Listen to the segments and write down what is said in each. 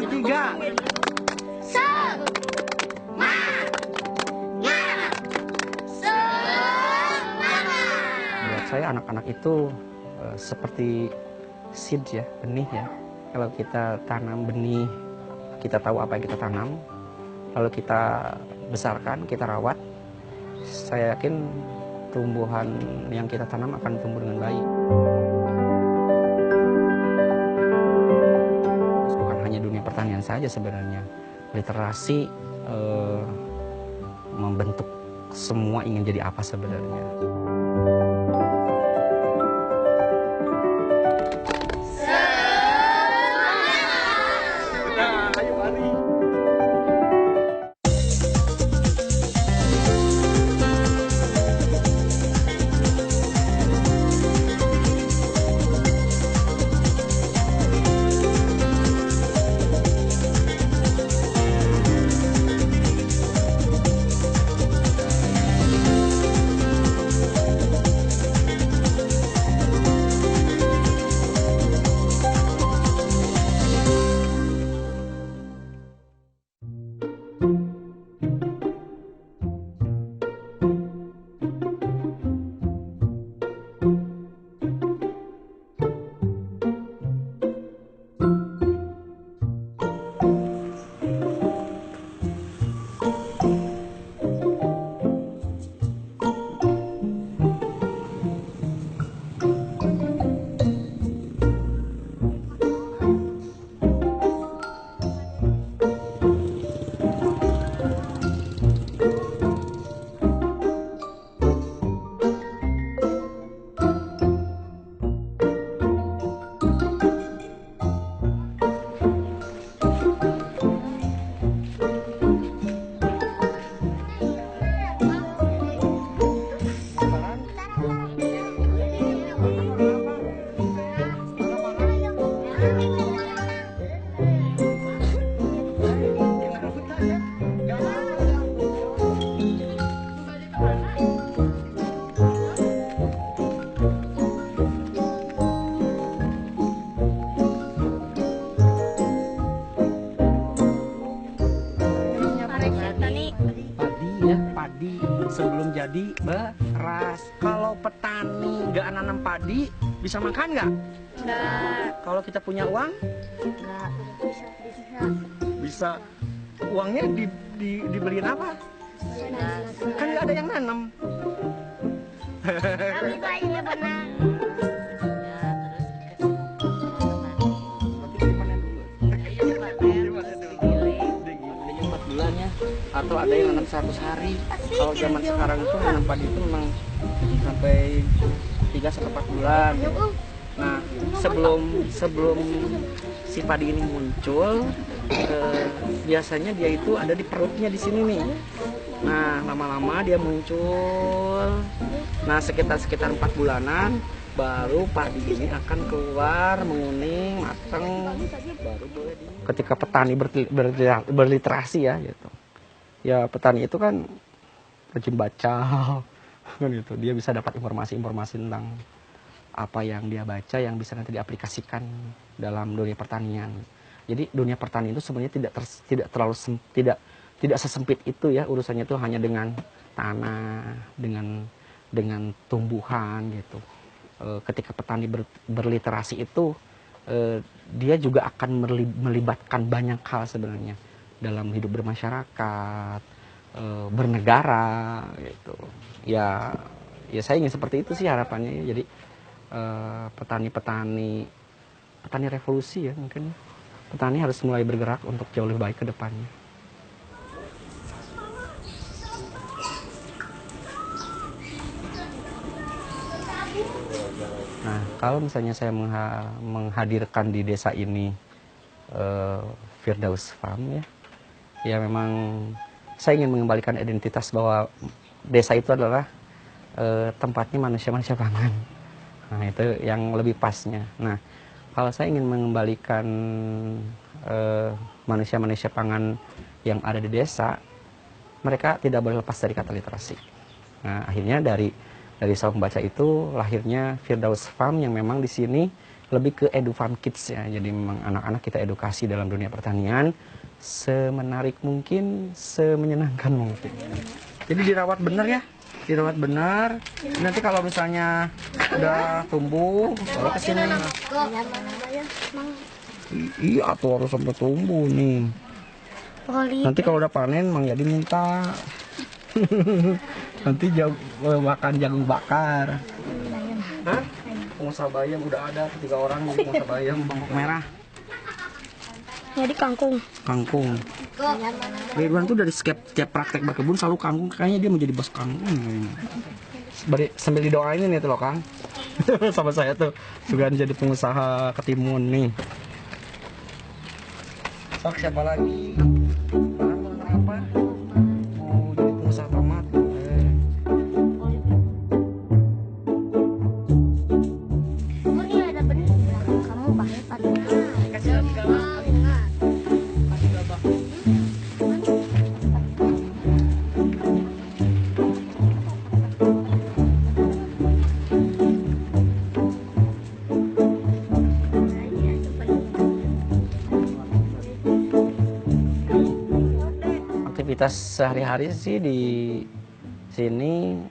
3. Buat saya anak-anak itu seperti seed ya, benih ya. Kalau kita tanam benih, kita tahu apa yang kita tanam, lalu kita besarkan, kita rawat, saya yakin tumbuhan yang kita tanam akan tumbuh dengan baik. Bukan hanya dunia pertanian saja sebenarnya, literasi membentuk semua ingin jadi apa sebenarnya. Sebelum jadi beras. Kalau petani nggak nanam padi, bisa makan nggak? Nggak. Kalau kita punya uang? Nggak. Bisa. Uangnya dibeliin apa? Kan nggak ada yang nanam. Tapi bayinya benar. Atau ada yang nanam 100 hari. Kalau zaman sekarang itu nanam padi itu memang sampai 3-4 bulan. Nah, sebelum si padi ini muncul, biasanya dia itu ada di perutnya di sini nih. Nah, lama-lama dia muncul. Nah, sekitar 4 bulanan baru padi ini akan keluar, menguning, matang, baru boleh di... Ketika petani berliterasi ya gitu. Ya petani itu kan rajin baca kan gitu. Dia bisa dapat informasi-informasi tentang apa yang dia baca yang bisa nanti diaplikasikan dalam dunia pertanian. Jadi dunia pertanian itu sebenarnya tidak sesempit itu ya, urusannya itu hanya dengan tanah, dengan tumbuhan gitu. Ketika petani berliterasi itu dia juga akan melibatkan banyak hal sebenarnya dalam hidup bermasyarakat, bernegara gitu. Ya saya ingin seperti itu sih harapannya. Jadi petani revolusi ya mungkin. Petani harus mulai bergerak untuk jauh lebih baik ke depannya. Nah, kalau misalnya saya menghadirkan di desa ini Firdaus Farm ya memang saya ingin mengembalikan identitas bahwa desa itu adalah tempatnya manusia-manusia pangan. Nah, itu yang lebih pasnya. Nah, kalau saya ingin mengembalikan manusia-manusia pangan yang ada di desa, mereka tidak boleh lepas dari kata literasi. Nah, akhirnya dari Sawah Membaca itu lahirnya Firdaus Farm yang memang di sini lebih ke EduFarm Kids ya. Jadi memang anak-anak kita edukasi dalam dunia pertanian semenarik mungkin, semenyenangkan mungkin. Jadi dirawat benar ya, dirawat benar. Nanti kalau misalnya udah tumbuh, bawa ke sini. Iya tuh harus sampai tumbuh nih. Nanti kalau udah panen, Mang Yadi minta. Nanti makan jagung bakar. Hah? Pengusaha bayam udah ada 3 orang di pengusaha bayam bawang merah. Jadi kangkung. Kangkung. Ridwan tuh dari setiap praktek berkebun selalu kangkung, kayaknya dia mau jadi bos kangkung. Sambil didoain nih tuh loh Kang. Sama saya tuh juga jadi pengusaha ketimun nih. Sok siapa lagi? Apa? Mau jadi pengusaha tomat. Ini ada benih di belakang kamu pakai pakai. Kasih lagi gabah. Kasih gabah. Aktivitas sehari-hari sih di sini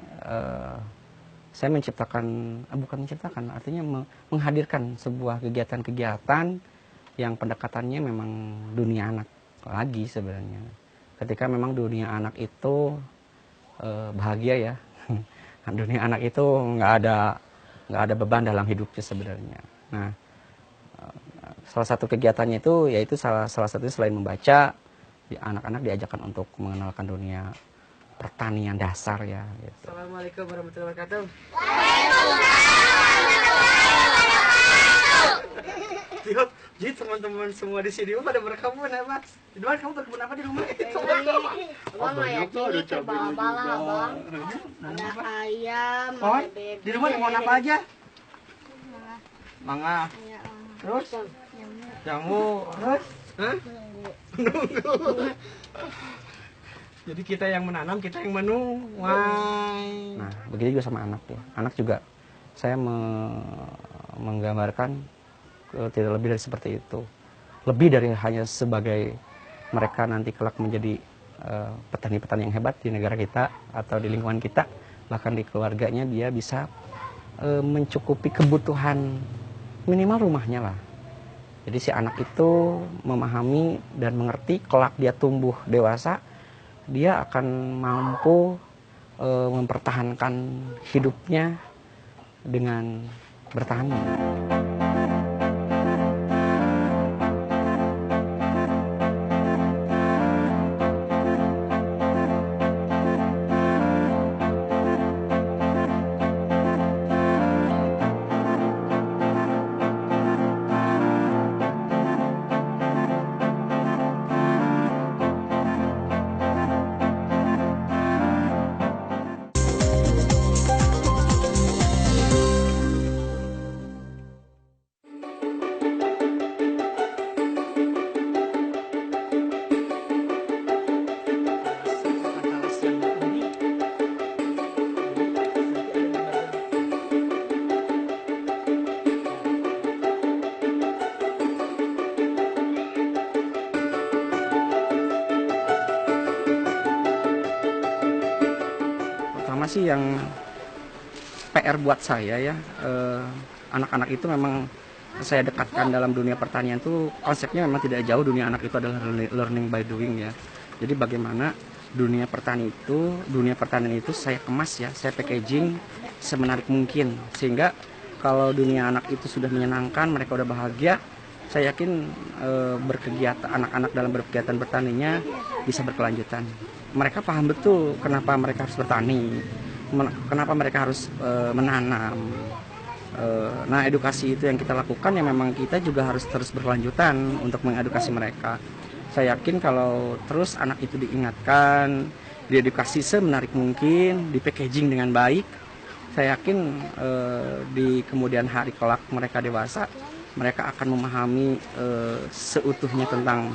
saya menciptakan, bukan menciptakan, artinya menghadirkan sebuah kegiatan-kegiatan yang pendekatannya memang dunia anak lagi sebenarnya. Ketika memang dunia anak itu bahagia ya, dunia anak itu nggak ada beban dalam hidupnya sebenarnya. Nah, salah satu kegiatannya itu yaitu salah satunya selain membaca, anak-anak diajarkan untuk mengenalkan dunia pertanian dasar ya. Gitu. Assalamualaikum warahmatullahi wabarakatuh. Lihat, jadi teman-teman semua di sini pada berkebun ya Mas. Ridwan, kamu berkebun apa di rumah? Abang ayam ini terbala-bala abang. Ada ayam, ada bebek. Di rumah ada pohon apa aja? Mangga. Terus? Jamu. Terus? Hah? Nunggu. Jadi kita yang menanam, kita yang menuai. Nah, begitu juga sama anak ya. Anak juga saya menggambarkan tidak lebih dari seperti itu. Lebih dari hanya sebagai mereka nanti kelak menjadi petani-petani yang hebat di negara kita atau di lingkungan kita, bahkan di keluarganya dia bisa mencukupi kebutuhan minimal rumahnya lah. Jadi si anak itu memahami dan mengerti kelak dia tumbuh dewasa, dia akan mampu mempertahankan hidupnya dengan bertani. Pertama sih yang PR buat saya ya, anak-anak itu memang saya dekatkan dalam dunia pertanian itu konsepnya memang tidak jauh. Dunia anak itu adalah learning by doing ya. Jadi bagaimana dunia pertanian itu saya kemas ya, saya packaging semenarik mungkin, sehingga kalau dunia anak itu sudah menyenangkan, mereka udah bahagia, saya yakin anak-anak dalam berkegiatan bertaninya bisa berkelanjutan. Mereka paham betul kenapa mereka harus bertani, kenapa mereka harus menanam. Nah, edukasi itu yang kita lakukan, yang memang kita juga harus terus berkelanjutan untuk mengedukasi mereka. Saya yakin kalau terus anak itu diingatkan, diedukasi semenarik mungkin, di packaging dengan baik, saya yakin di kemudian hari kelak mereka dewasa, mereka akan memahami seutuhnya tentang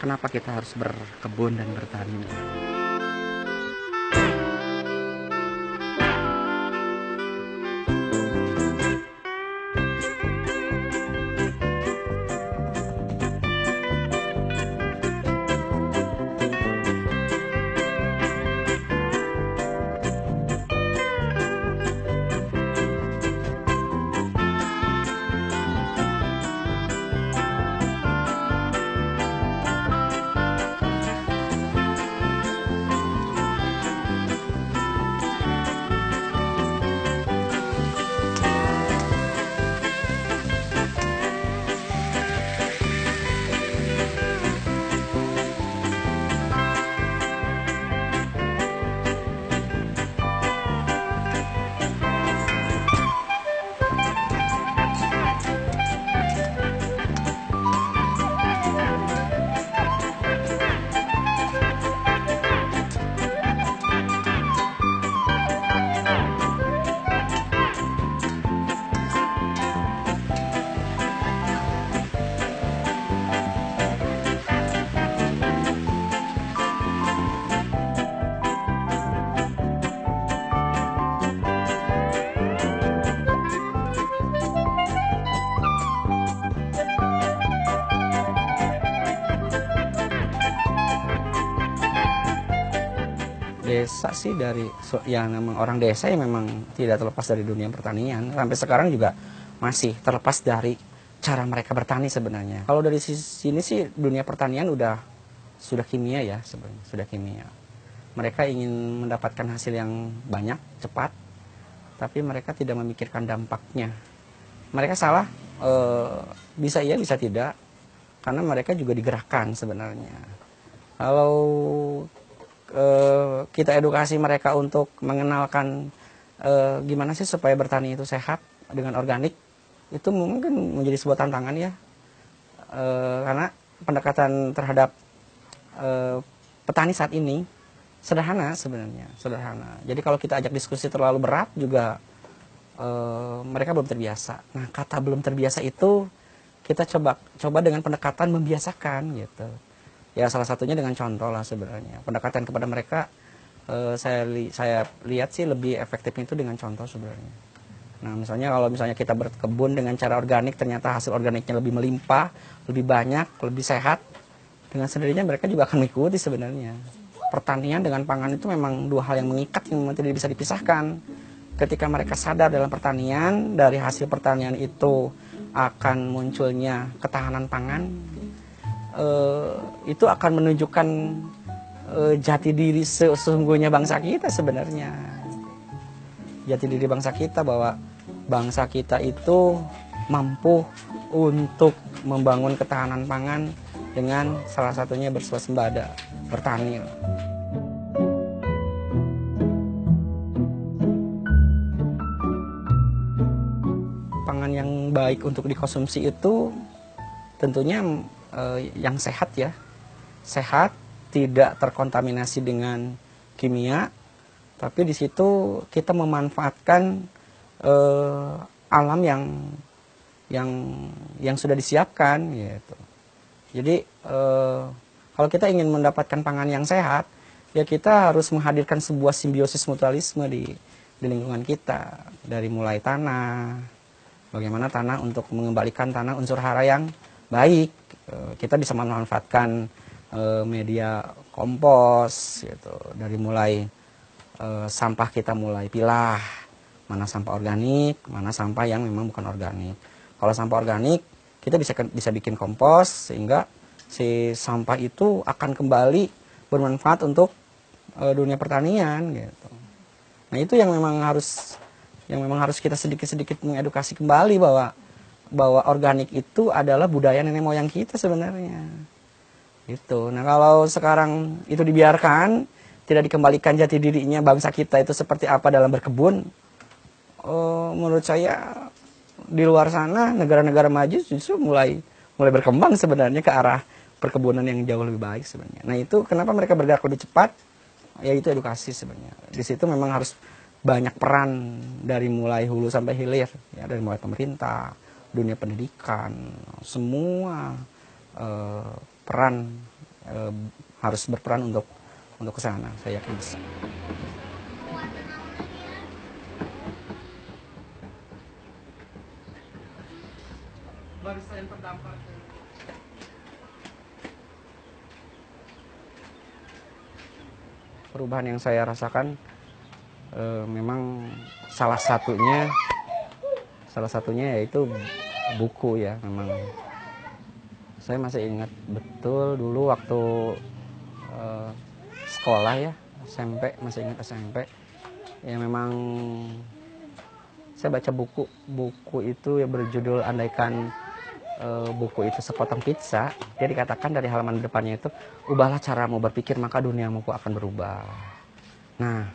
kenapa kita harus berkebun dan bertani. desa sih yang memang orang desa yang memang tidak terlepas dari dunia pertanian. Sampai sekarang juga masih terlepas dari cara mereka bertani sebenarnya. Kalau dari sini sih dunia pertanian sudah kimia ya sebenarnya, sudah kimia. Mereka ingin mendapatkan hasil yang banyak, cepat, tapi mereka tidak memikirkan dampaknya. Mereka salah, bisa iya, bisa tidak, karena mereka juga digerakkan sebenarnya. Kalau kita edukasi mereka untuk mengenalkan gimana sih supaya bertani itu sehat dengan organik, itu mungkin menjadi sebuah tantangan ya, karena pendekatan terhadap petani saat ini sederhana sebenarnya, sederhana. Jadi kalau kita ajak diskusi terlalu berat juga mereka belum terbiasa. Nah, kata belum terbiasa itu kita coba dengan pendekatan membiasakan gitu. Ya salah satunya dengan contoh lah sebenarnya. Pendekatan kepada mereka saya lihat sih lebih efektifnya itu dengan contoh sebenarnya. Nah, kalau misalnya kita berkebun dengan cara organik, ternyata hasil organiknya lebih melimpah, lebih banyak, lebih sehat, dengan sendirinya mereka juga akan mengikuti sebenarnya. Pertanian dengan pangan itu memang dua hal yang mengikat, yang memang tidak bisa dipisahkan. Ketika mereka sadar dalam pertanian, dari hasil pertanian itu akan munculnya ketahanan pangan, itu akan menunjukkan jati diri sesungguhnya bangsa kita sebenarnya. Jati diri bangsa kita, bahwa bangsa kita itu mampu untuk membangun ketahanan pangan dengan salah satunya berswasembada, bertani. Pangan yang baik untuk dikonsumsi itu tentunya yang sehat ya, sehat, tidak terkontaminasi dengan kimia, tapi di situ kita memanfaatkan alam yang sudah disiapkan gitu. Jadi kalau kita ingin mendapatkan pangan yang sehat, ya kita harus menghadirkan sebuah simbiosis mutualisme di lingkungan kita, dari mulai tanah, bagaimana tanah untuk mengembalikan tanah unsur hara yang baik. Kita bisa memanfaatkan media kompos gitu. Dari mulai sampah kita mulai pilah, mana sampah organik, mana sampah yang memang bukan organik. Kalau sampah organik kita bisa bikin kompos, sehingga si sampah itu akan kembali bermanfaat untuk dunia pertanian gitu. Nah, itu yang memang harus kita sedikit-sedikit mengedukasi kembali, bahwa organik itu adalah budaya nenek moyang kita sebenarnya. Gitu. Nah, kalau sekarang itu dibiarkan, tidak dikembalikan jati dirinya bangsa kita itu seperti apa dalam berkebun, menurut saya di luar sana negara-negara maju justru mulai berkembang sebenarnya ke arah perkebunan yang jauh lebih baik sebenarnya. Nah, itu kenapa mereka bergerak lebih cepat? Ya itu edukasi sebenarnya. Di situ memang harus banyak peran dari mulai hulu sampai hilir, ya, dari mulai pemerintah, dunia pendidikan, semua peran harus berperan untuk ke sana, saya yakin bisa. Perubahan yang saya rasakan memang salah satunya yaitu buku ya. Memang saya masih ingat betul dulu waktu sekolah ya, SMP, masih ingat SMP ya, memang saya baca buku itu yang berjudul Andaikan Buku Itu Sepotong Pizza. Dia dikatakan dari halaman depannya itu, ubahlah caramu berpikir maka duniamu akan berubah. Nah,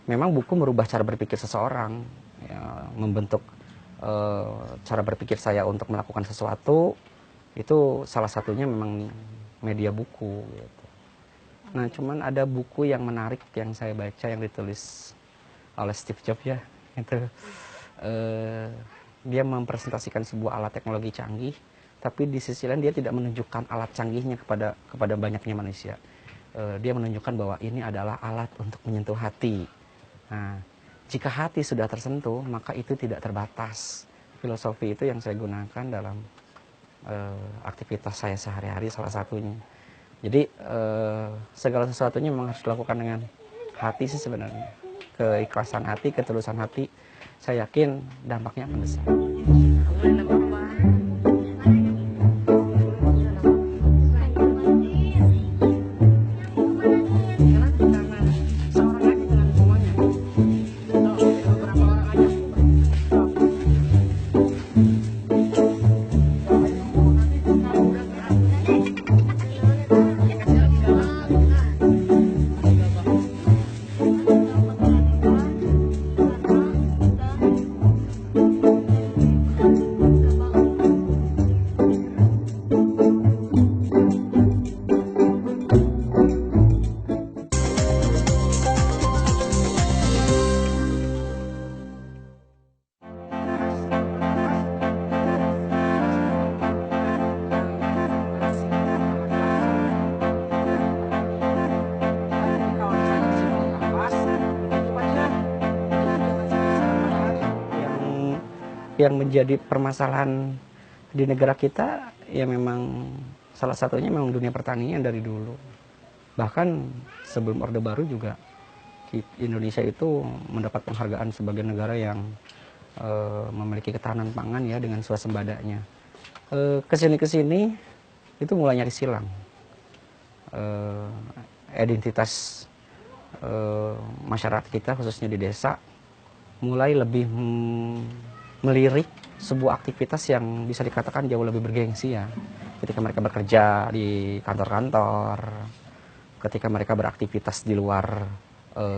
memang buku merubah cara berpikir seseorang, ya, membentuk cara berpikir saya untuk melakukan sesuatu. Itu salah satunya memang media buku gitu. Nah, cuman ada buku yang menarik yang saya baca, yang ditulis oleh Steve Jobs ya, itu dia mempresentasikan sebuah alat teknologi canggih, tapi di sisi lain dia tidak menunjukkan alat canggihnya kepada banyaknya manusia. Dia menunjukkan bahwa ini adalah alat untuk menyentuh hati. Nah, jika hati sudah tersentuh, maka itu tidak terbatas. Filosofi itu yang saya gunakan dalam aktivitas saya sehari-hari, salah satunya. Jadi segala sesuatunya memang harus dilakukan dengan hati sih sebenarnya. Keikhlasan hati, ketulusan hati, saya yakin dampaknya akan besar. Yang menjadi permasalahan di negara kita ya memang salah satunya memang dunia pertanian dari dulu. Bahkan sebelum Orde Baru juga Indonesia itu mendapat penghargaan sebagai negara yang memiliki ketahanan pangan ya dengan swasembadanya. Kesini itu mulai nyari silang. Identitas masyarakat kita khususnya di desa mulai lebih melirik sebuah aktivitas yang bisa dikatakan jauh lebih bergengsi ya. Ketika mereka bekerja di kantor-kantor, ketika mereka beraktivitas di luar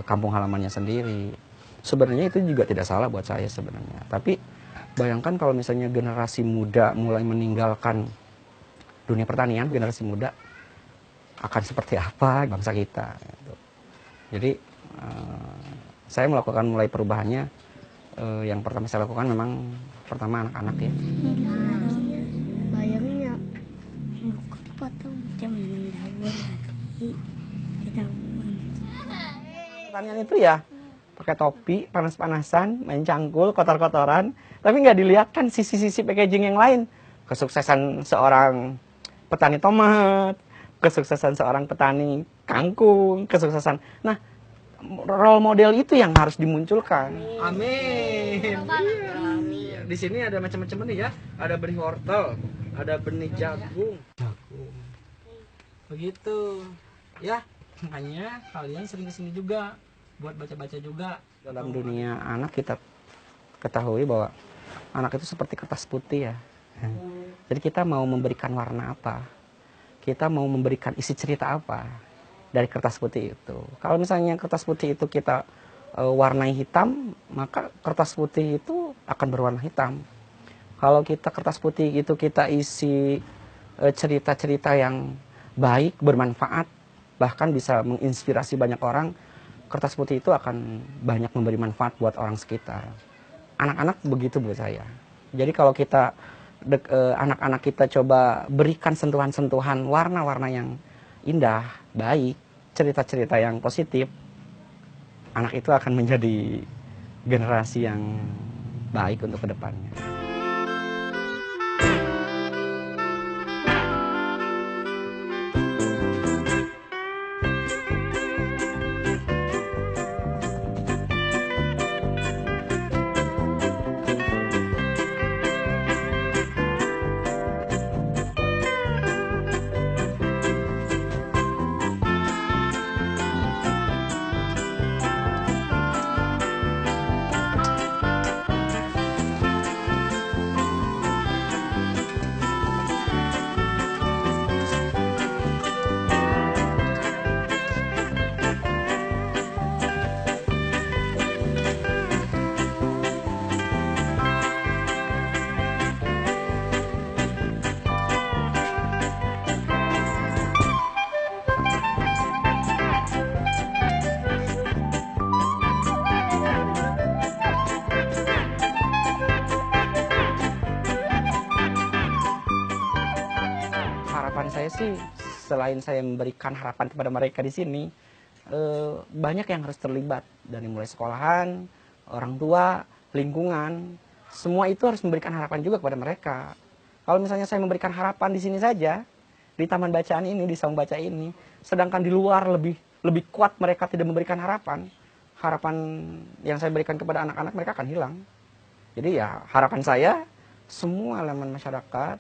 kampung halamannya sendiri. Sebenarnya itu juga tidak salah buat saya sebenarnya. Tapi bayangkan kalau misalnya generasi muda mulai meninggalkan dunia pertanian, generasi muda akan seperti apa bangsa kita. Gitu. Jadi saya melakukan mulai perubahannya. Yang pertama saya lakukan memang pertama anak-anak ya. Bayangnya muka dipotong macam Pertanian itu ya pakai topi, panas-panasan, main cangkul, kotor-kotoran, tapi nggak dilihatkan sisi-sisi packaging yang lain. Kesuksesan seorang petani tomat, kesuksesan seorang petani kangkung, kesuksesan. Nah, role model itu yang harus dimunculkan. Amin. Iya. Di sini ada macam-macam benih ya. Ada benih wortel, ada benih jagung. Begitu. Ya, makanya kalian sering kesini juga buat baca-baca juga. Dalam dunia anak kita ketahui bahwa anak itu seperti kertas putih ya. Jadi kita mau memberikan warna apa? Kita mau memberikan isi cerita apa? Dari kertas putih itu. Kalau misalnya kertas putih itu kita warnai hitam, maka kertas putih itu akan berwarna hitam. Kalau kita kertas putih itu kita isi cerita-cerita yang baik, bermanfaat, bahkan bisa menginspirasi banyak orang, kertas putih itu akan banyak memberi manfaat buat orang sekitar. Anak-anak begitu buat saya. Jadi kalau kita anak-anak kita coba berikan sentuhan-sentuhan warna-warna yang indah, baik, cerita-cerita yang positif, anak itu akan menjadi generasi yang baik untuk kedepannya. Saya sih selain saya memberikan harapan kepada mereka di sini, banyak yang harus terlibat dari mulai sekolahan, orang tua, lingkungan, semua itu harus memberikan harapan juga kepada mereka. Kalau misalnya saya memberikan harapan di sini saja, di taman bacaan ini, di saung baca ini, sedangkan di luar lebih kuat mereka tidak memberikan harapan yang saya berikan kepada anak-anak mereka akan hilang. Jadi ya harapan saya semua elemen masyarakat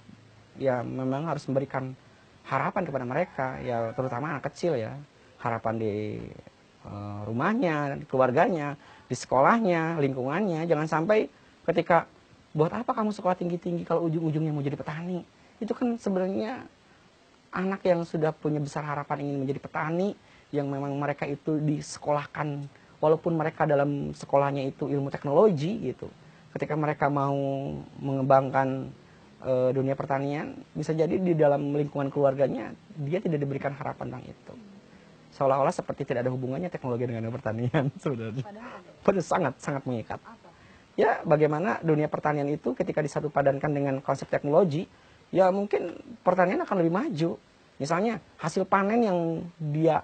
ya memang harus memberikan harapan kepada mereka, ya terutama anak kecil ya, harapan di rumahnya, di keluarganya, di sekolahnya, lingkungannya. Jangan sampai ketika buat apa kamu sekolah tinggi-tinggi kalau ujung-ujungnya mau jadi petani. Itu kan sebenarnya anak yang sudah punya besar harapan ingin menjadi petani, yang memang mereka itu disekolahkan, walaupun mereka dalam sekolahnya itu ilmu teknologi gitu. Ketika mereka mau mengembangkan dunia pertanian, bisa jadi di dalam lingkungan keluarganya dia tidak diberikan harapan tentang itu. Seolah-olah seperti tidak ada hubungannya teknologi dengan pertanian sebenarnya. Padahal sangat mengikat. Ya, bagaimana dunia pertanian itu ketika disatu padankan dengan konsep teknologi, ya mungkin pertanian akan lebih maju. Misalnya hasil panen yang dia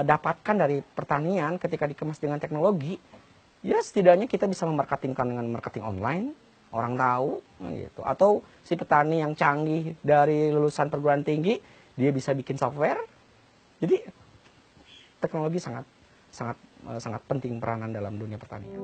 dapatkan dari pertanian ketika dikemas dengan teknologi, ya setidaknya kita bisa memarketingkan dengan marketing online, orang tahu gitu. Atau si petani yang canggih dari lulusan perguruan tinggi, dia bisa bikin software. Jadi teknologi sangat penting peranan dalam dunia pertanian.